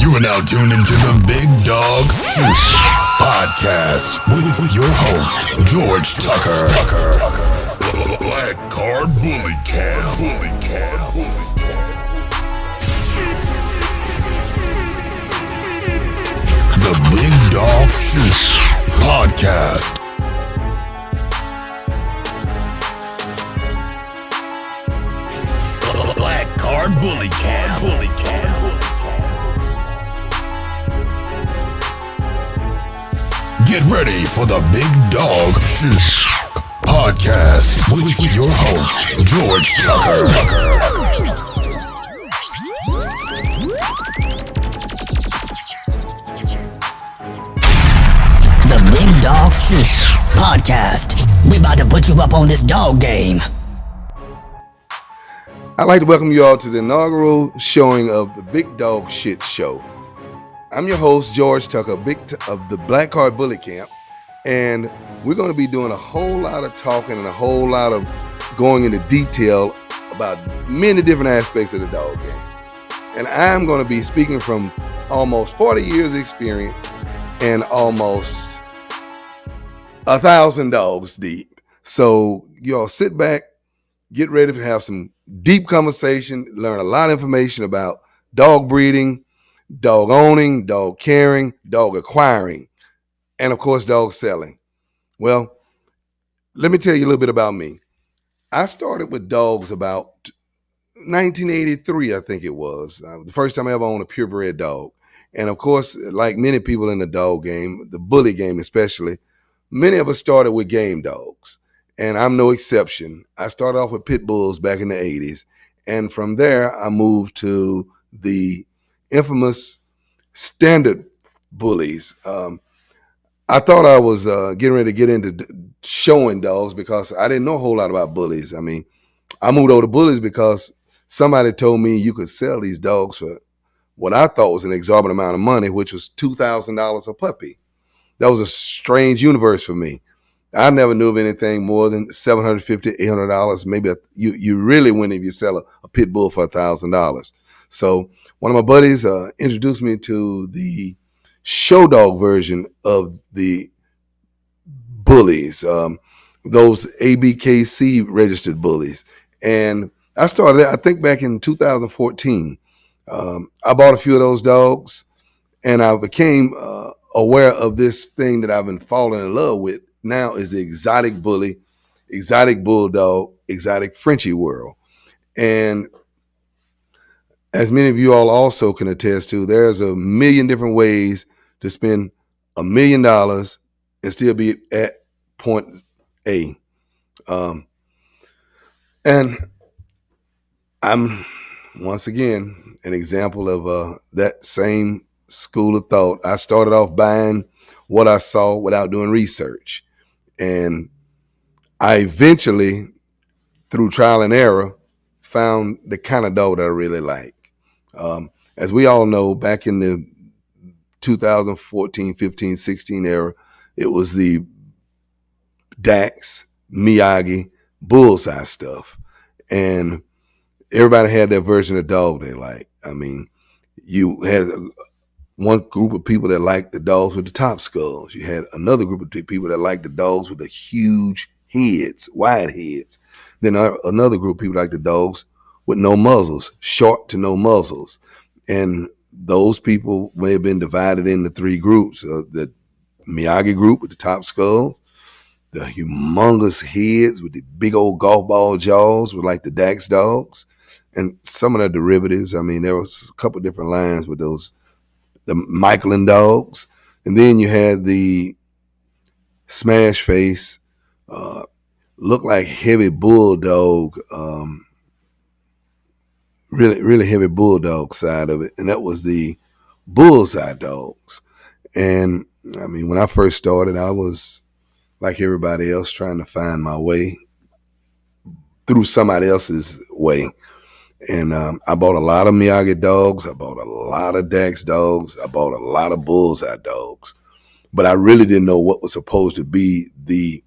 You are now tuned into the Big Dawg Shyt podcast with your host, George Tucker. Black Card Bully Cam. The Big Dawg Shyt podcast. Black Card Bully Cam. Get ready for the Big Dawg Shyt podcast with your host, George Tucker. The Big Dawg Shyt podcast. We about to put you up on this dog game. I'd like to welcome you all to the inaugural showing of the Big Dawg Shyt show. I'm your host, George Tucker, of the Black Card Bully Camp, and we're going to be doing a whole lot of talking and a whole lot of going into detail about many different aspects of the dog game. And I'm going to be speaking from almost 40 years of experience and almost 1,000 dogs deep. So y'all sit back, get ready to have some deep conversation, learn a lot of information about dog breeding, dog owning, dog caring, dog acquiring, and of course, dog selling. Well, let me tell you a little bit about me. I started with dogs about 1983, I think it was. The first time I ever owned a purebred dog. And of course, like many people in the dog game, the bully game especially, many of us started with game dogs. And I'm no exception. I started off with pit bulls back in the 80s. And from there, I moved to the infamous standard bullies. I thought I was getting ready to get into showing dogs because I didn't know a whole lot about bullies. I mean, I moved over to bullies because somebody told me you could sell these dogs for what I thought was an exorbitant amount of money, which was $2,000 a puppy. That was a strange universe for me. I never knew of anything more than $750, $800. Maybe you really win if you sell a pit bull for $1,000. So one of my buddies introduced me to the show dog version of the bullies, those ABKC registered bullies. And I started, I think back in 2014, I bought a few of those dogs and I became aware of this thing that I've been falling in love with now is the exotic bully, exotic bulldog, exotic Frenchie world. And as many of you all also can attest to, there's a million different ways to spend $1 million and still be at point A. And I'm, once again, an example of that same school of thought. I started off buying what I saw without doing research. And I eventually, through trial and error, found the kind of dog that I really like. As we all know, back in the 2014, 15, 16 era, it was the Dax, Miyagi, bullseye stuff. And everybody had their version of dog they like. I mean, you had one group of people that liked the dogs with the top skulls. You had another group of people that liked the dogs with the huge heads, wide heads. Then another group of people liked the dogs with no muzzles, short to no muzzles. And those people may have been divided into three groups. The Miyagi group with the top skulls, the humongous heads with the big old golf ball jaws with like the Dax dogs, and some of the derivatives. I mean, there was a couple different lines with those, the Michelin dogs. And then you had the smash face, looked like heavy bulldog, really heavy bulldog side of it. And that was the bullseye dogs. And I mean, when I first started, I was like everybody else trying to find my way through somebody else's way. And I bought a lot of Miyagi dogs. I bought a lot of Dax dogs. I bought a lot of bullseye dogs. But I really didn't know what was supposed to be the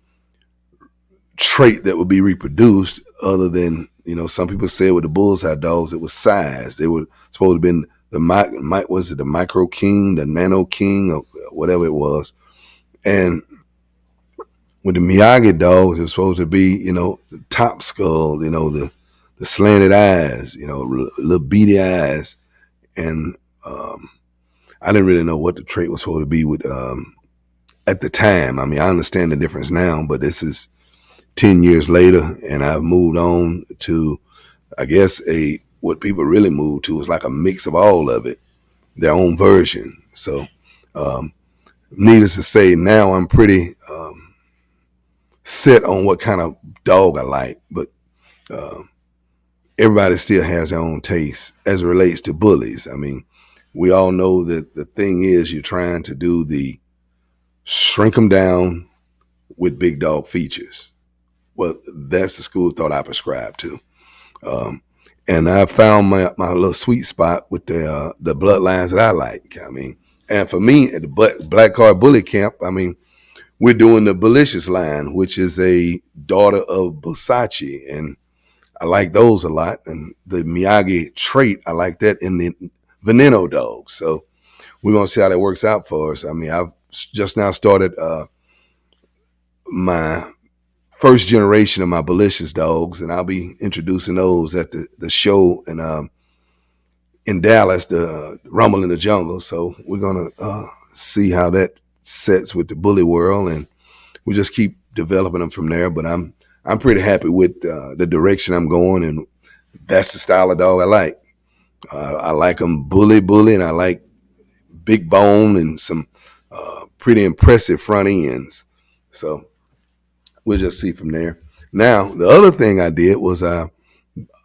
trait that would be reproduced other than, you know, some people say with the bullseye dogs, it was size. They were supposed to have been was it the Micro King, the Nano King, or whatever it was. And with the Miyagi dogs, it was supposed to be, the top skull, the slanted eyes, little beady eyes. And I didn't really know what the trait was supposed to be with at the time. I mean, I understand the difference now, but this is 10 years later, and I've moved on to, I guess, what people really moved to is like a mix of all of it, their own version. So, needless to say, now I'm pretty set on what kind of dog I like, but everybody still has their own taste as it relates to bullies. I mean, we all know that the thing is you're trying to do the shrink them down with big dog features. Well, that's the school of thought I prescribe to. And I found my little sweet spot with the bloodlines that I like. I mean, and for me at the Black Card Bully Camp, I mean, we're doing the Belicious line, which is a daughter of Versace, and I like those a lot. And the Miyagi trait, I like that in the Veneno dogs. So we're gonna see how that works out for us. I mean, I've just now started my first generation of my Belicious dogs, and I'll be introducing those at the show in Dallas, the Rumble in the Jungle. So we're gonna see how that sets with the bully world, and we just keep developing them from there. But I'm pretty happy with the direction I'm going, and that's the style of dog I like. I like them bully, and I like big bone and some pretty impressive front ends. So we'll just see from there. Now, the other thing I did was I've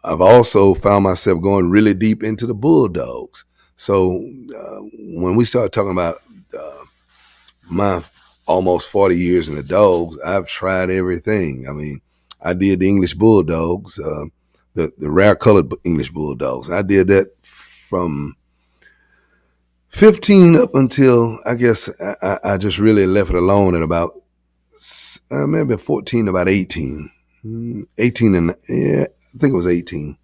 also found myself going really deep into the bulldogs. So when we start talking about my almost 40 years in the dogs, I've tried everything. I mean, I did the English bulldogs, the rare colored English bulldogs. I did that from 15 up until, I guess, I just really left it alone at about maybe 14, about 18. 18 and, yeah, I think it was 18.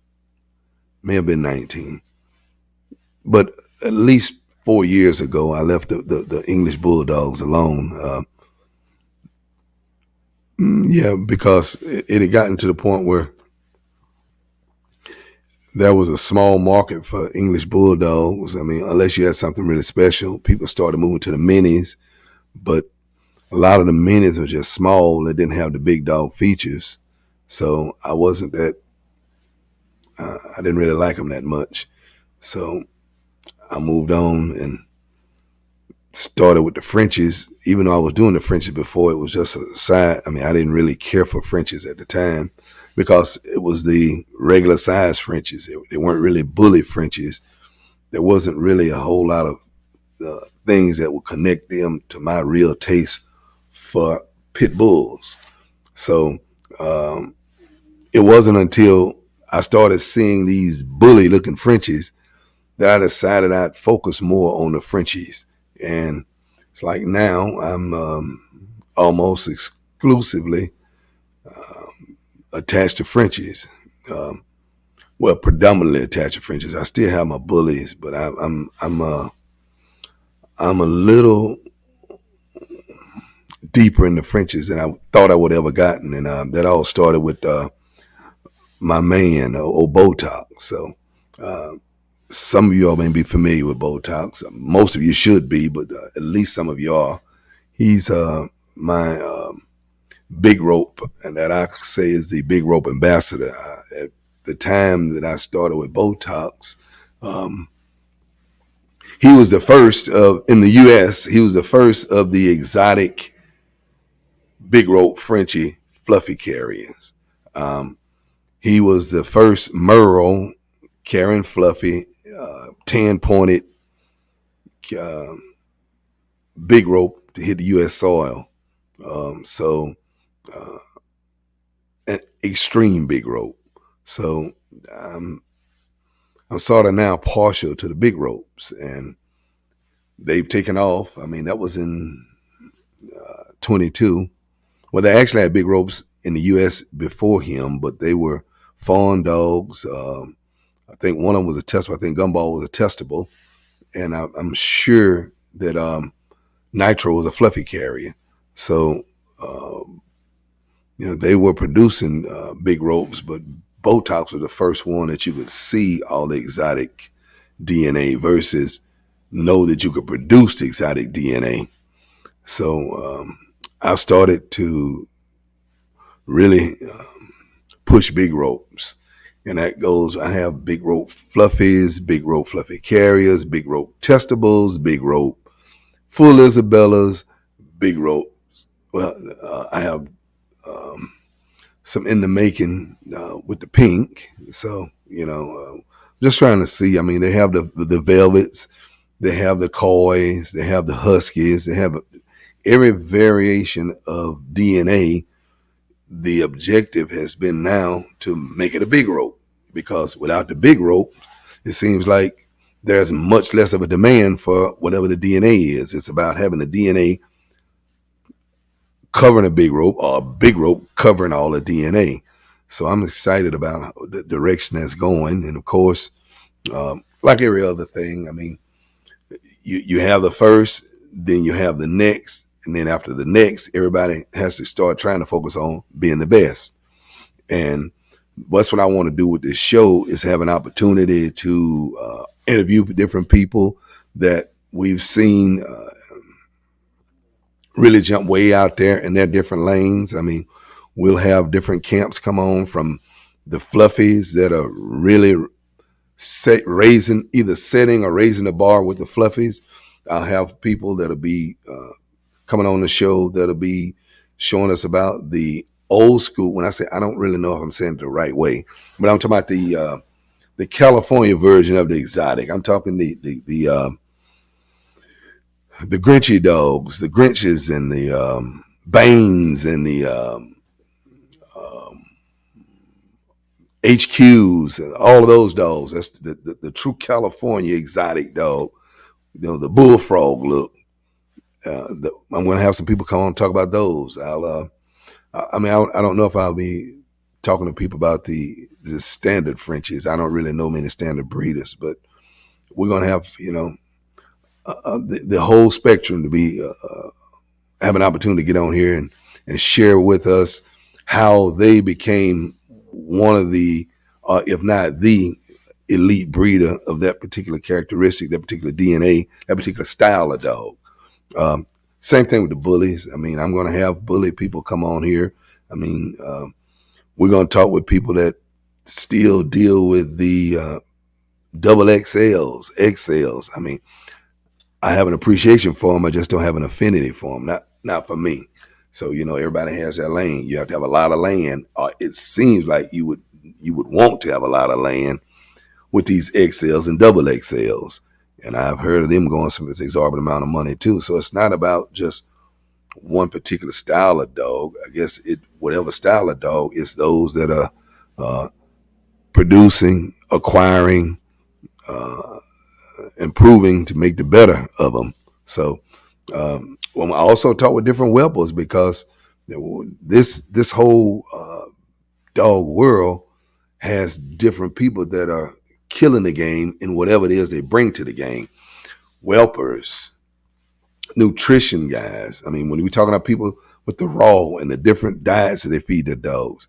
May have been 19. But at least 4 years ago, I left the English bulldogs alone. Yeah, because it had gotten to the point where there was a small market for English bulldogs. I mean, unless you had something really special, people started moving to the minis, but a lot of the minis were just small. They didn't have the big dog features. So I wasn't that, I didn't really like them that much. So I moved on and started with the Frenchies. Even though I was doing the Frenchies before, it was just a side. I mean, I didn't really care for Frenchies at the time because it was the regular size Frenchies. They weren't really bully Frenchies. There wasn't really a whole lot of things that would connect them to my real taste for pit bulls. So it wasn't until I started seeing these bully looking Frenchies that I decided I'd focus more on the Frenchies. And it's like now I'm almost exclusively attached to Frenchies. Well, predominantly attached to Frenchies. I still have my bullies, but I'm a little deeper in the Frenchies than I thought I would have ever gotten, and that all started with my man, old Botox. So some of you all may be familiar with Botox. Most of you should be, but at least some of you are. He's my big rope, and that I say is the big rope ambassador. At the time that I started with Botox, he was the first in the U.S. He was the first of the exotic big rope Frenchie fluffy carriers. He was the first Merle carrying fluffy, tan pointed big rope to hit the U.S. soil. An extreme big rope. So I'm sort of now partial to the big ropes, and they've taken off. I mean, that was in 22. Well, they actually had big ropes in the U.S. before him, but they were fawn dogs, I think one of them was a testable. I think Gumball was a testable, and I'm sure that Nitro was a fluffy carrier. So they were producing big ropes, but Botox was the first one that you could see all the exotic DNA versus know that you could produce the exotic DNA. So I've started to really push big ropes. And that goes, I have big rope fluffies, big rope fluffy carriers, big rope testables, big rope full Isabellas, big ropes. Well, I have some in the making with the pink. So, just trying to see. I mean, they have the velvets, they have the coys, they have the huskies, they have every variation of DNA. The objective has been now to make it a big rope, because without the big rope, it seems like there's much less of a demand for whatever the DNA is. It's about having the DNA covering a big rope, or a big rope covering all the DNA. So I'm excited about the direction that's going. And of course, like every other thing, I mean, you have the first, then you have the next, and then after the next, everybody has to start trying to focus on being the best. And that's what I want to do with this show, is have an opportunity to interview different people that we've seen really jump way out there in their different lanes. I mean, we'll have different camps come on, from the fluffies that are really either setting or raising the bar with the fluffies. I'll have people that'll be coming on the show that'll be showing us about the old school. When I say, I don't really know if I'm saying it the right way, but I'm talking about the California version of the exotic. I'm talking the Grinchy dogs, the Grinches, and the Banes, and the HQs, and all of those dogs. That's the true California exotic dog. The bullfrog look. I'm going to have some people come on and talk about those. I don't know if I'll be talking to people about the standard Frenchies. I don't really know many standard breeders, but we're going to have, the whole spectrum to be have an opportunity to get on here and share with us how they became one of the, if not the elite breeder of that particular characteristic, that particular DNA, that particular style of dog. Same thing with the bullies. I mean, I'm going to have bully people come on here. I mean, we're going to talk with people that still deal with the double XLs. I mean, I have an appreciation for them. I just don't have an affinity for them. Not for me. So, everybody has their lane. You have to have a lot of land. It seems like you would want to have a lot of land with these XLs and double XLs. And I've heard of them going some exorbitant amount of money too. So it's not about just one particular style of dog. I guess whatever style of dog, is those that are producing, acquiring, improving to make the better of them. So when I also talk with different whelpers, because this whole dog world has different people that are killing the game in whatever it is they bring to the game. Whelpers, nutrition guys. I mean, when we're talking about people with the raw and the different diets that they feed their dogs.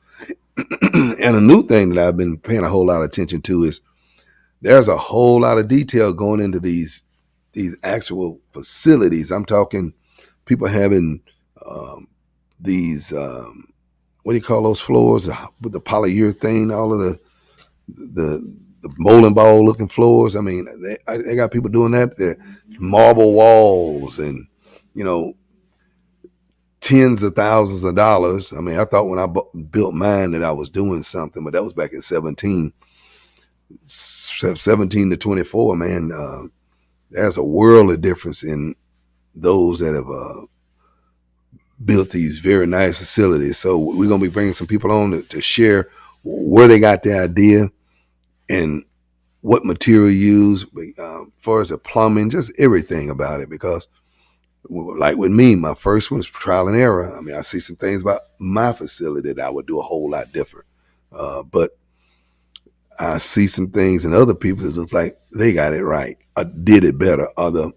And a new thing that I've been paying a whole lot of attention to is there's a whole lot of detail going into these actual facilities. I'm talking people having these, what do you call those floors with the polyurethane, all of the bowling ball looking floors. I mean, they got people doing that. They're marble walls and, tens of thousands of dollars. I mean, I thought when I built mine that I was doing something, but that was back in 17 to 24, man. There's a world of difference in those that have built these very nice facilities. So we're going to be bringing some people on to share where they got the idea and what material used, as far as the plumbing, just everything about it. Because like with me, my first one was trial and error. I mean, I see some things about my facility that I would do a whole lot different. But I see some things in other people that look like they got it right, or did it better, or the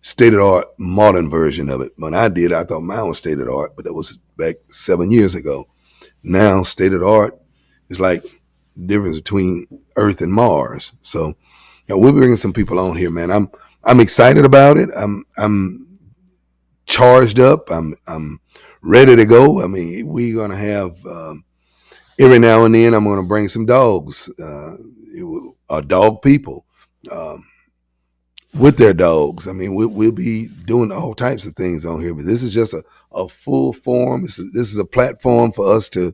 state of the art modern version of it. When I did, I thought mine was state of the art, but that was back 7 years ago. Now, state of the art is like the difference between Earth and Mars. So, we're bringing some people on here, man. I'm excited about it. I'm charged up. I'm ready to go. I mean, we're gonna have every now and then. I'm gonna bring some dogs, or dog people. Um, with their dogs. I mean, we'll be doing all types of things on here, but this is just a full form. This is a platform for us to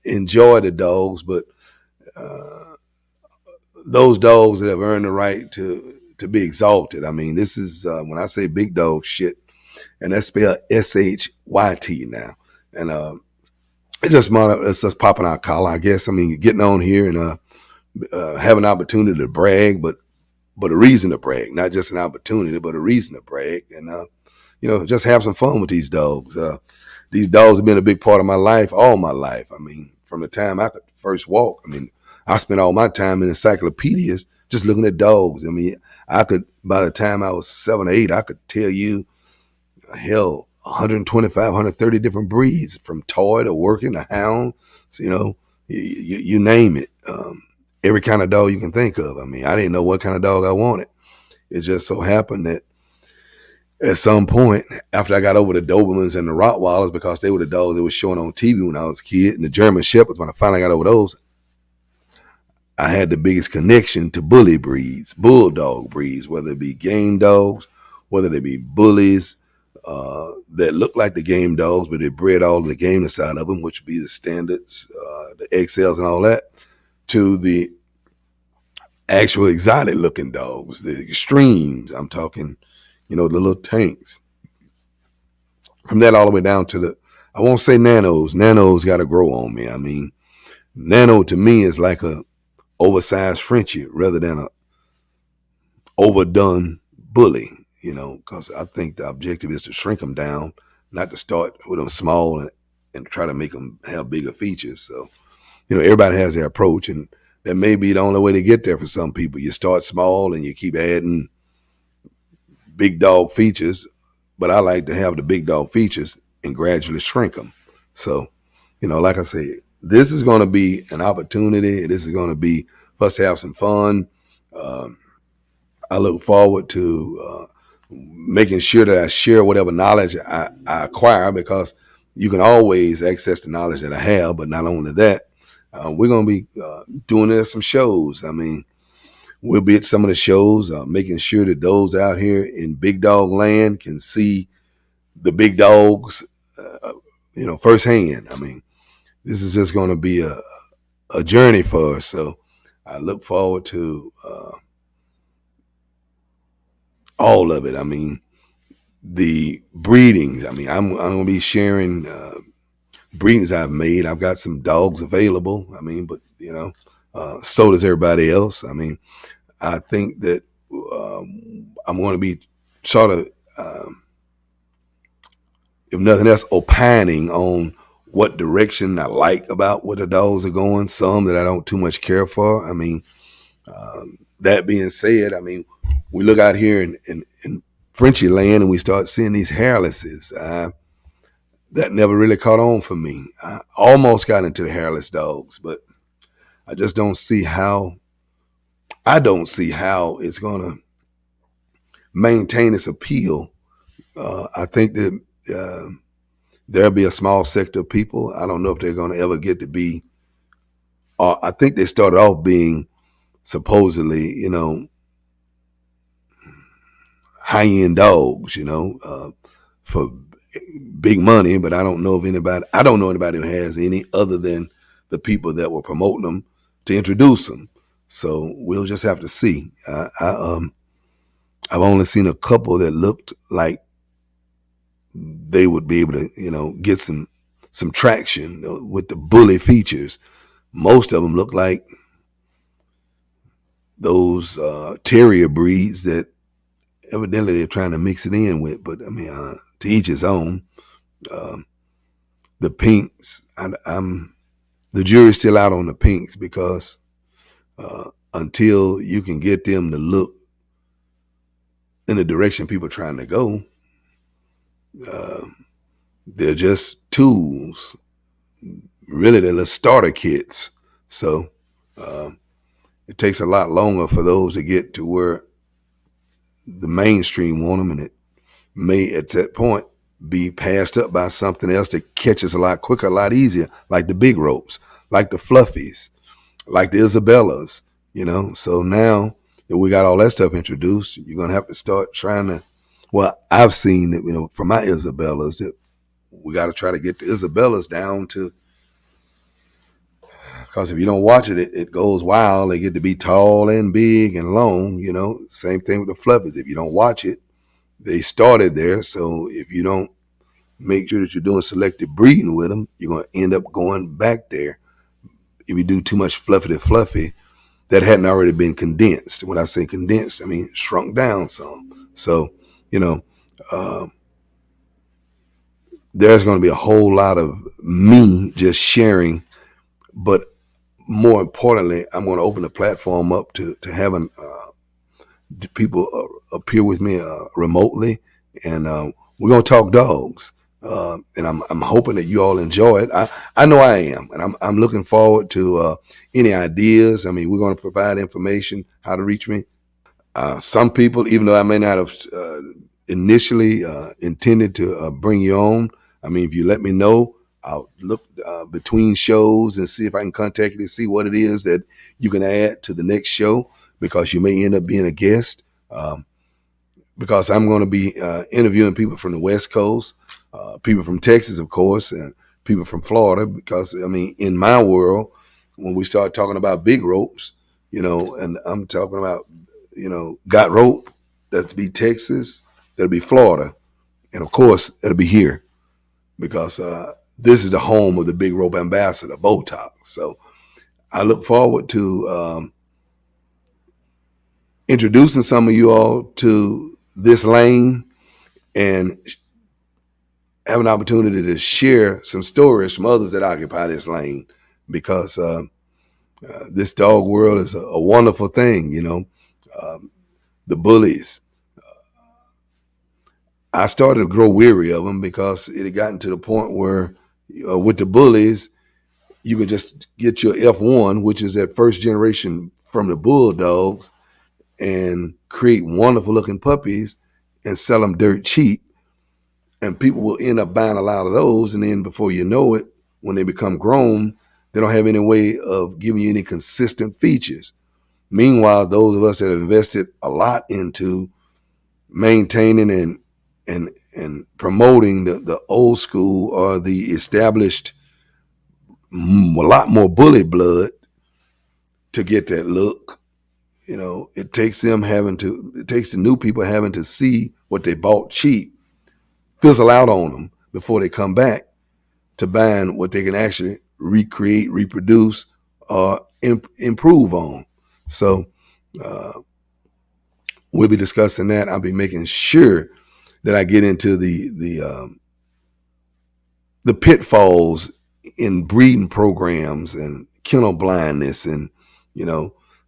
enjoy the dogs, but those dogs that have earned the right to be exalted. I mean, this is when I say Big Dawg Shyt, and that's spelled SHYT now, and it's just popping our collar, I guess. I mean, getting on here and have an opportunity to brag, but a reason to brag, not just an opportunity, but a reason to brag, and just have some fun with these dogs. These dogs have been a big part of my life, all my life. I mean, from the time I could first walk. I mean, I spent all my time in encyclopedias just looking at dogs. I mean, by the time I was 7 or 8, I could tell you, hell, 125, 130 different breeds, from toy to working to hound. So, you name it. Every kind of dog you can think of. I mean, I didn't know what kind of dog I wanted. It just so happened that at some point, after I got over the Dobermans and the Rottweilers, because they were the dogs that were showing on TV when I was a kid, and the German Shepherds, when I finally got over those, I had the biggest connection to bully breeds, bulldog breeds, whether it be game dogs, whether they be bullies that look like the game dogs, but they bred all of the gameness out of them, which would be the standards, the XLs and all that, to the actual exotic looking dogs, the extremes. I'm talking, the little tanks. From that all the way down to I won't say nanos. Nanos got to grow on me. I mean, nano to me is like a oversized Frenchie rather than a overdone bully, because I think the objective is to shrink them down, not to start with them small and try to make them have bigger features. So, everybody has their approach, and that may be the only way to get there for some people. You start small and you keep adding big dog features, but I like to have the big dog features and gradually shrink them. So, like I say, this is going to be an opportunity. This is going to be for us to have some fun. I look forward to making sure that I share whatever knowledge I acquire, because you can always access the knowledge that I have. But not only that, we're going to be doing some shows. I mean, we'll be at some of the shows, making sure that those out here in big dog land can see the big dogs, firsthand. I mean, this is just going to be a journey for us. So I look forward to all of it. I mean, the breedings. I mean, I'm going to be sharing breedings I've made. I've got some dogs available. I mean, but so does everybody else. I mean, I think that I'm going to be sort of, if nothing else, opining on what direction I like about where the dogs are going. Some that I don't too much care for. I mean, that being said, I mean, we look out here in Frenchie land and we start seeing these hairlesses. That never really caught on for me. I almost got into the hairless dogs, but I just don't see how. I don't see how it's going to maintain its appeal. I think that there'll be a small sector of people. I don't know if they're going to ever get to be. I think they started off being supposedly, high-end dogs, for big money. But I don't know anybody who has any other than the people that were promoting them to introduce them. So we'll just have to see. I've only seen a couple that looked like they would be able to, get some traction with the bully features. Most of them look like those terrier breeds that evidently they're trying to mix it in with. But I mean, to each his own. The pinks, the jury's still out on the pinks, because until you can get them to look in the direction people are trying to go. They're just tools. Really, they're little starter kits. So it takes a lot longer for those to get to where the mainstream want them, and it may at that point be passed up by something else that catches a lot quicker, a lot easier, like the big ropes, like the fluffies, like the Isabellas, So now that we got all that stuff introduced, you're going to have to start trying to, well, I've seen that, from my Isabellas, that we got to try to get the Isabellas down to, because if you don't watch it, it goes wild. They get to be tall and big and long, Same thing with the fluffies. If you don't watch it, they started there. So if you don't make sure that you're doing selective breeding with them, you're going to end up going back there. If you do too much fluffy that hadn't already been condensed. When I say condensed, I mean shrunk down some. So, there's going to be a whole lot of me just sharing, but more importantly, I'm going to open the platform up to having people appear with me remotely, and we're going to talk dogs. And I'm hoping that you all enjoy it. I know I am, and I'm looking forward to any ideas. I mean, we're going to provide information how to reach me. Some people, even though I may not have initially intended to bring you on, I mean, if you let me know, I'll look between shows and see if I can contact you to see what it is that you can add to the next show, because you may end up being a guest. Because I'm going to be interviewing people from the West Coast, people from Texas, of course, and people from Florida. Because, I mean, in my world, when we start talking about big ropes, and I'm talking about, got rope, that'll be Texas, that'll be Florida. And, of course, it'll be here, because this is the home of the big rope ambassador, Botox. So I look forward to introducing some of you all to this lane and have an opportunity to share some stories from others that occupy this lane, because this dog world is a wonderful thing, the bullies. I started to grow weary of them, because it had gotten to the point where with the bullies, you could just get your F1, which is that first generation from the bulldogs, and create wonderful looking puppies and sell them dirt cheap. And people will end up buying a lot of those. And then before you know it, when they become grown, they don't have any way of giving you any consistent features. Meanwhile, those of us that have invested a lot into maintaining and promoting the old school or the established, a lot more bully blood to get that look. It takes the new people having to see what they bought cheap, fizzle out on them before they come back to buying what they can actually recreate, reproduce, or improve on. So we'll be discussing that. I'll be making sure that I get into the pitfalls in breeding programs and kennel blindness, and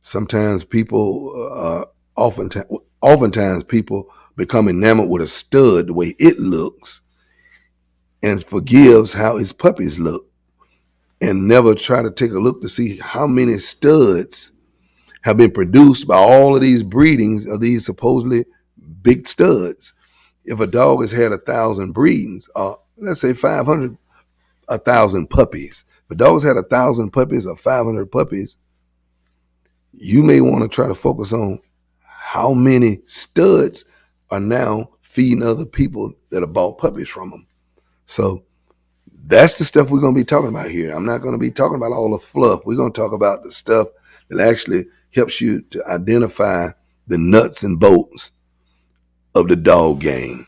sometimes people oftentimes people become enamored with a stud the way it looks and forgives how his puppies look, and never try to take a look to see how many studs have been produced by all of these breedings of these supposedly big studs. If a dog has had 1,000 breedings, or let's say 500, 1,000 puppies, if a dog's had 1,000 puppies or 500 puppies, you may want to try to focus on how many studs are now feeding other people that have bought puppies from them. So that's the stuff we're going to be talking about here. I'm not going to be talking about all the fluff. We're going to talk about the stuff that actually helps you to identify the nuts and bolts of the dog game.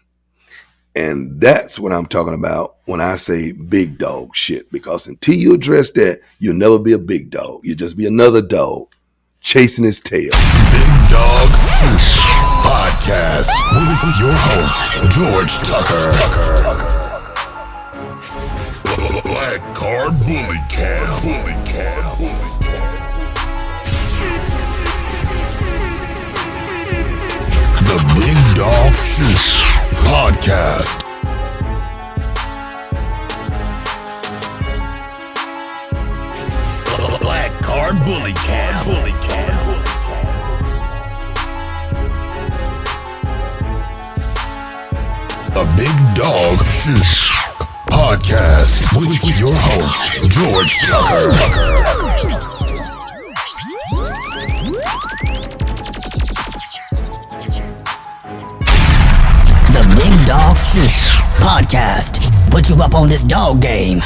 And that's what I'm talking about when I say big dog shit, because until you address that, you'll never be a big dog. You'll just be another dog chasing his tail. Big Dawg Shyt Podcast with your host, George Tucker. Black Card Bully Cam. The Big Dawg Shyt Podcast. Black Card Bully Cam. The Big Dawg Shyt Podcast with your host, George Tucker. The Big Dawg Shyt Podcast. Put you up on this dog game.